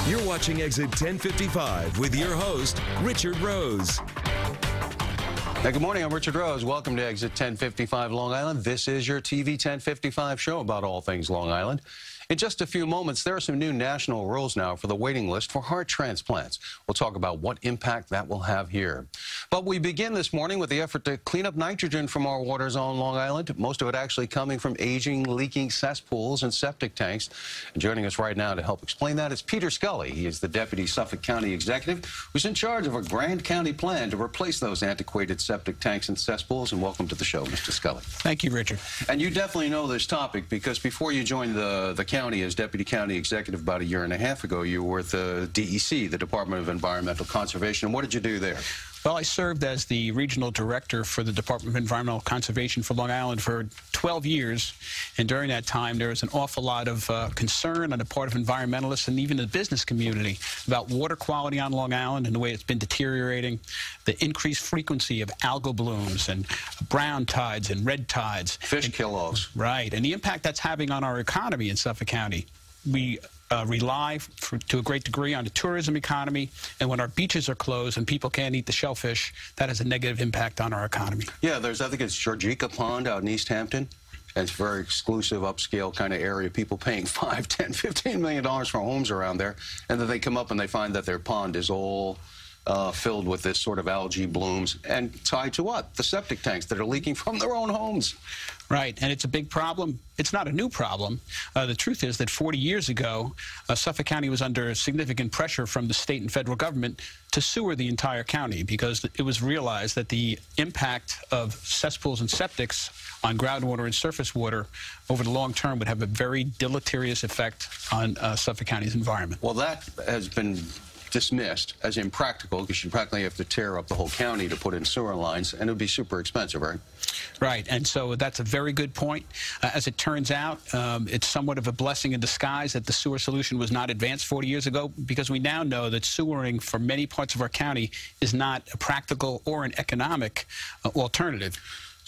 You're watching Exit 1055 with your host, Richard Rose. Hey, good morning. I'm Richard Rose. Welcome to Exit 1055 Long Island. This is your TV 1055 show about all things Long Island. In just a few moments, there are some new national rules now for the waiting list for heart transplants. We'll talk about what impact that will have here. But we begin this morning with the effort to clean up nitrogen from our waters on Long Island, most of it actually coming from aging, leaking cesspools and septic tanks. And joining us right now to help explain that is Peter Scully. He is the Deputy Suffolk County Executive who's in charge of a grand county plan to replace those antiquated septic tanks and cesspools. And welcome to the show, Mr. Scully. Thank you, Richard. And you definitely know this topic because before you joined the county as Deputy County Executive about a year and a half ago, you were with the DEC, the Department of Environmental Conservation. And what did you do there? Well, I served as the regional director for the Department of Environmental Conservation for Long Island for 12 years. And during that time, there was an awful lot of concern on the part of environmentalists and even the business community about water quality on Long Island and the way it's been deteriorating, the increased frequency of algal blooms and brown tides and red tides. Fish kill-offs. Right. And the impact that's having on our economy in Suffolk County. We rely to a great degree on the tourism economy, and when our beaches are closed and people can't eat the shellfish, that has a negative impact on our economy. Yeah, I think it's Georgica Pond out in East Hampton. It's a very exclusive, upscale kind of area. People paying $5, $10, $15 million for homes around there, and then they come up and they find that their pond is all filled with this sort of algae blooms and tied to what? The septic tanks that are leaking from their own homes. Right, and it's a big problem. It's not a new problem. The truth is that 40 years ago, Suffolk County was under significant pressure from the state and federal government to sewer the entire county because it was realized that the impact of cesspools and septics on groundwater and surface water over the long term would have a very deleterious effect on Suffolk County's environment. Well, that has been dismissed as impractical because you practically have to tear up the whole county to put in sewer lines, and it would be super expensive, right? Right, and so that's a very good point. As it turns out, it's somewhat of a blessing in disguise that the sewer solution was not advanced 40 years ago because we now know that sewering for many parts of our county is not a practical or an economic alternative.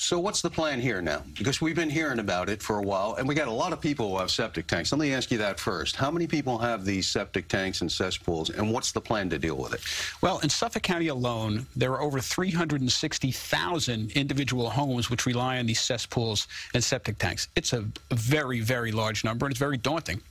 So what's the plan here now? Because we've been hearing about it for a while, and we got a lot of people who have septic tanks. Let me ask you that first. How many people have these septic tanks and cesspools, and what's the plan to deal with it? Well, in Suffolk County alone, there are over 360,000 individual homes which rely on these cesspools and septic tanks. It's a very, very large number, and it's very daunting.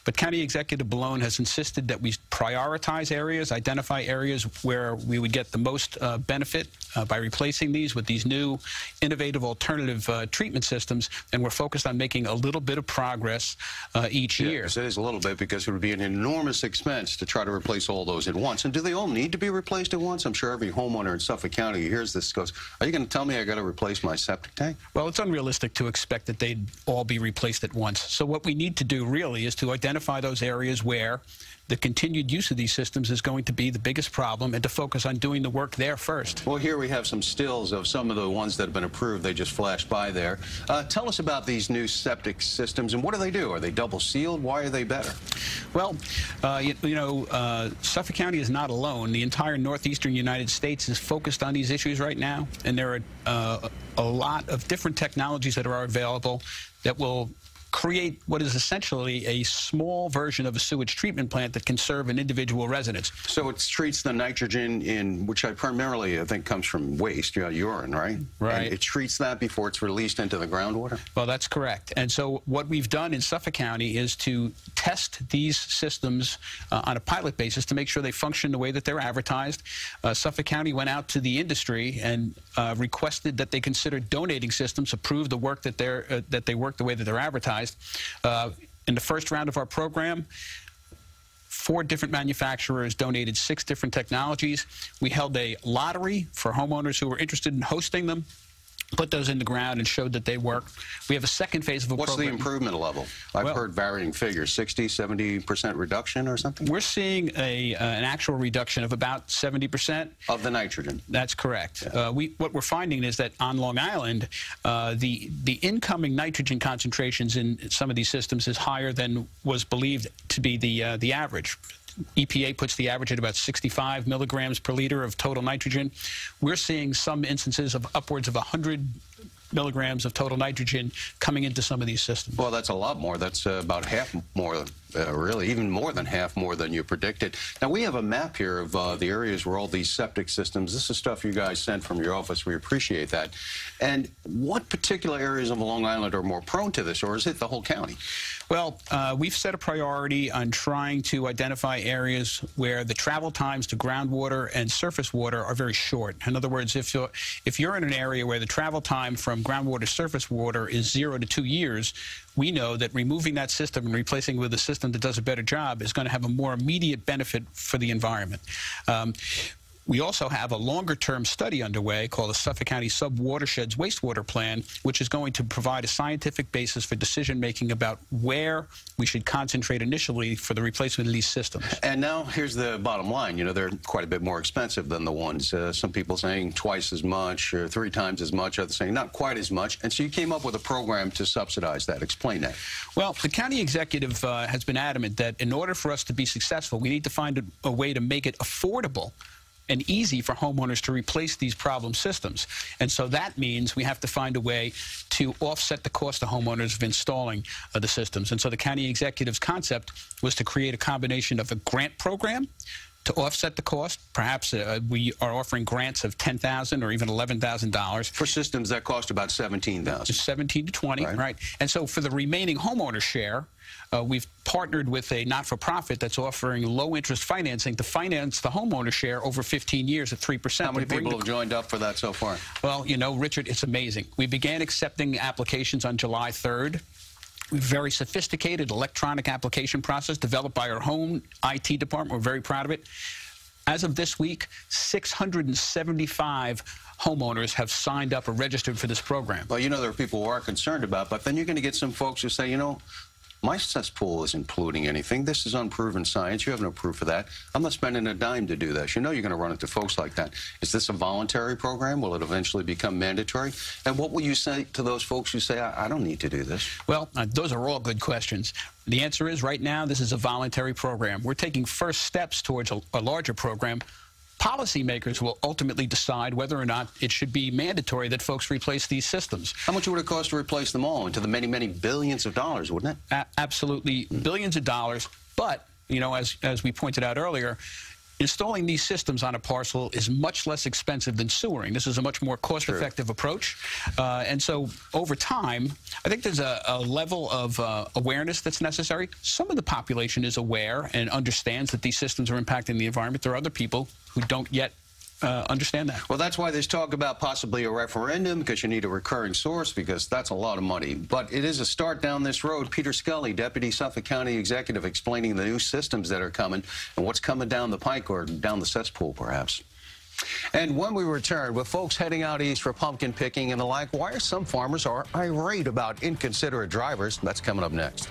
But County Executive Bellone has insisted that we prioritize areas, identify areas where we would get the most benefit by replacing these with these new innovative alternative treatment systems, and we're focused on making a little bit of progress each year. It is a little bit because it would be an enormous expense to try to replace all those at once. And do they all need to be replaced at once? I'm sure every homeowner in Suffolk County who hears this goes, are you going to tell me I got to replace my septic tank? Well, it's unrealistic to expect that they'd all be replaced at once. So what we need to do really is to identify those areas where the continued use of these systems is going to be the biggest problem and to focus on doing the work there first. Well, here we have some stills of some of the ones that have been approved. They just flashed by there. Tell us about these new septic systems and what do? Are they double sealed? Why are they better? Well, Suffolk County is not alone. The entire northeastern United States is focused on these issues right now, and there are a lot of different technologies that are available that will create what is essentially a small version of a sewage treatment plant that can serve an individual residence. So it treats the nitrogen in, which primarily I think comes from waste, urine, right? Right. And it treats that before it's released into the groundwater? Well, that's correct. And so what we've done in Suffolk County is to test these systems on a pilot basis to make sure they function the way that they're advertised. Suffolk County went out to the industry and requested that they consider donating systems to prove the work that they work the way that they're advertised. In the first round of our program, 4 different manufacturers donated 6 different technologies. We held a lottery for homeowners who were interested in hosting them, put those in the ground and showed that they work. We have a second phase of a program. What's the improvement level? I've heard varying figures, 60, 70% reduction or something? We're seeing an actual reduction of about 70%. Of the nitrogen? That's correct. Yeah. What we're finding is that on Long Island, the incoming nitrogen concentrations in some of these systems is higher than was believed to be the average. EPA puts the average at about 65 milligrams per liter of total nitrogen. We're seeing some instances of upwards of 100 milligrams of total nitrogen coming into some of these systems. Well, that's a lot more. That's about half more really even more than half more than you predicted. Now, we have a map here of the areas where all these septic systems, this is stuff you guys sent from your office. We appreciate that. And what particular areas of Long Island are more prone to this, or is it the whole county? Well, we've set a priority on trying to identify areas where the travel times to groundwater and surface water are very short. In other words, if you're in an area where the travel time from groundwater to surface water is 0 to 2 years, we know that removing that system and replacing it with a system that does a better job is going to have a more immediate benefit for the environment. We also have a longer-term study underway called the Suffolk County Subwatersheds Wastewater Plan, which is going to provide a scientific basis for decision-making about where we should concentrate initially for the replacement of these systems. And now here's the bottom line. You know, they're quite a bit more expensive than the ones. Some people saying twice as much or 3 times as much. Others saying not quite as much. And so you came up with a program to subsidize that. Explain that. Well, the county executive has been adamant that in order for us to be successful, we need to find a way to make it affordable and easy for homeowners to replace these problem systems. And so that means we have to find a way to offset the cost to homeowners of installing the systems. And so the county executive's concept was to create a combination of a grant program to offset the cost. Perhaps we are offering grants of $10,000 or even $11,000 for systems that cost about $17,000. 17 to 20, right? And so for the remaining homeowner share, we've partnered with a not-for-profit that's offering low-interest financing to finance the homeowner share over 15 years at 3%. How many people have joined up for that so far? Well, you know, Richard, it's amazing. We began accepting applications on July 3rd. We have a very sophisticated electronic application process developed by our own IT department. We're very proud of it. As of this week, 675 homeowners have signed up or registered for this program. Well, you know, there are people who are concerned about, but then you're going to get some folks who say, you know, my cesspool isn't polluting anything. This is unproven science. You have no proof of that. I'm not spending a dime to do this. You know you're going to run into folks like that. Is this a voluntary program? Will it eventually become mandatory? And what will you say to those folks who say, I don't need to do this? Well, those are all good questions. The answer is right now this is a voluntary program. We're taking first steps towards a larger program. Policymakers will ultimately decide whether or not it should be mandatory that folks replace these systems. How much would it cost to replace them all? Into the many, many billions of dollars, wouldn't it? Absolutely, billions of dollars. But, you know, as we pointed out earlier, installing these systems on a parcel is much less expensive than sewering. This is a much more cost-effective approach. And so over time, I think there's a level of awareness that's necessary. Some of the population is aware and understands that these systems are impacting the environment. There are other people who don't yet understand that. Well, that's why there's talk about possibly a referendum, because you need a recurring source, because that's a lot of money. But it is a start down this road. Peter Scully, Deputy Suffolk County Executive, explaining the new systems that are coming and what's coming down the pike, or down the cesspool, perhaps. And when we return, with folks heading out east for pumpkin picking and the like, why are some farmers irate about inconsiderate drivers? That's coming up next.